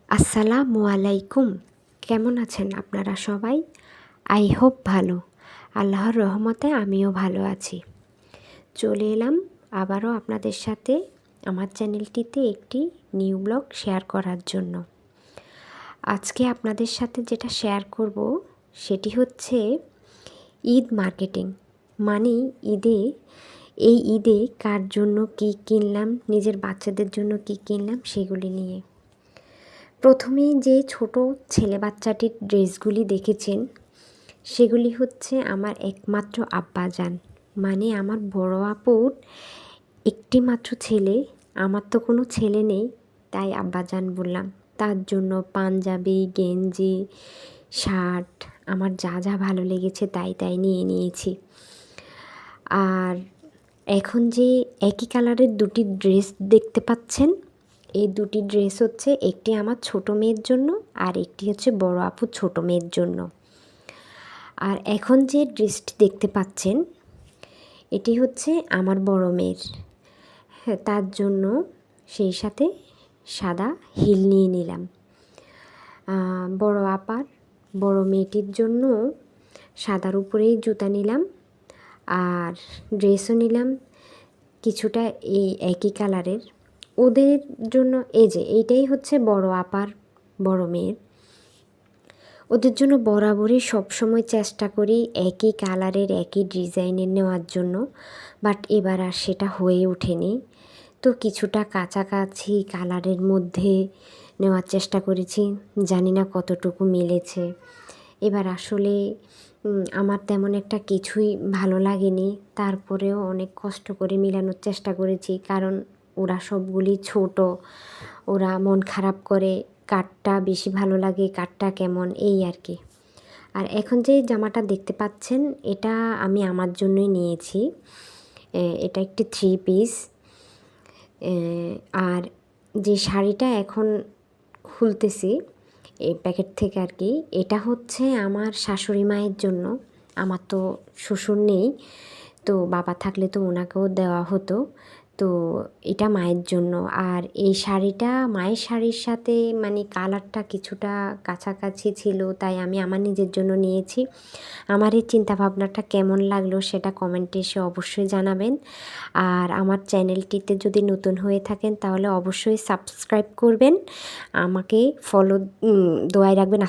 আসসালামু আলাইকুম। কেমন আছেন আপনারা সবাই? আই হোপ ভালো। আল্লাহর রহমতে আমিও ভালো আছি। চলে এলাম আবারও আপনাদের সাথে আমার চ্যানেলটিতে একটি নিউ ব্লগ শেয়ার করার জন্য। আজকে আপনাদের সাথে যেটা শেয়ার করব সেটি হচ্ছে ঈদ মার্কেটিং। মানে এই ঈদে কার জন্য কী কিনলাম, নিজের বাচ্চাদের জন্য কী কিনলাম সেগুলি নিয়ে। প্রথমেই যে ছোট ছেলে বাচ্চাটির ড্রেসগুলি দেখেছেন সেগুলি হচ্ছে আমার একমাত্র আব্বাজান, মানে আমার বড় আপুর একটি মাত্র ছেলে। আমার তো কোনো ছেলে নেই, তাই আব্বাজান বললাম। তার জন্য পাঞ্জাবি, গেঞ্জি, শার্ট আমার যা যা ভালো লেগেছে তাই নিয়ে নিয়েছি। আর এখন যে একই কালারের দুটি ড্রেস দেখতে পাচ্ছেন, এই দুটি ড্রেস হচ্ছে একটি আমার ছোট মেয়ের জন্য আর একটি হচ্ছে বড় আপুর ছোট মেয়ের জন্য। আর এখন যে ড্রেসটি দেখতে পাচ্ছেন এটি হচ্ছে আমার বড় মেয়ের। হ্যাঁ, তার জন্য সেই সাথে সাদা হিল নিয়ে নিলাম। বড় আপার বড় মেয়েটির জন্য সাদার উপরেই জুতা নিলাম আর ড্রেসও নিলাম কিছুটা এই একই কালারের। ওদের জন্য এইটাই হচ্ছে বড় আপার বড় মেয়ের। ওদের জন্য বরাবরই সবসময় চেষ্টা করি একই কালারের একই ডিজাইনের নেওয়ার জন্য, বাট এবার আর সেটা হয়ে ওঠেনি। তো কিছুটা কাছাকাছি কালারের মধ্যে নেওয়ার চেষ্টা করেছি, জানি না কতটুকু মিলেছে। এবার আসলে আমার তেমন একটা কিছুই ভালো লাগেনি, তারপরেও অনেক কষ্ট করে মিলানোর চেষ্টা করেছি, কারণ ওরা সবগুলি ছোট। ওরা মন খারাপ করে কারটা বেশি ভালো লাগে, কারটা কেমন, এই আর কি। আর এখন যে জামাটা দেখতে পাচ্ছেন এটা আমি আমার জন্যই নিয়েছি। এটা একটি 3 পিস। আর যে শাড়িটা এখন খুলতেছি এই প্যাকেট থেকে আর কি, এটা হচ্ছে আমার শাশুড়ি মায়ের জন্য। আমার তো শ্বশুর নেই, তো বাবা থাকলে তো ওনাকেও দেওয়া হতো, তো এটা মায়ের জন্য। আর এই শাড়িটা মায়ের শাড়ির সাথে মানে কালারটা কিছুটা কাছাকাছি ছিল, তাই আমি আমার নিজের জন্য নিয়েছি। আমার এই চিন্তাভাবনাটা কেমন লাগলো সেটা কমেন্টে এসে অবশ্যই জানাবেন। আর আমার চ্যানেলটিতে যদি নতুন হয়ে থাকেন তাহলে অবশ্যই সাবস্ক্রাইব করবেন, আমাকে ফলো দোয়ায় রাখবেন।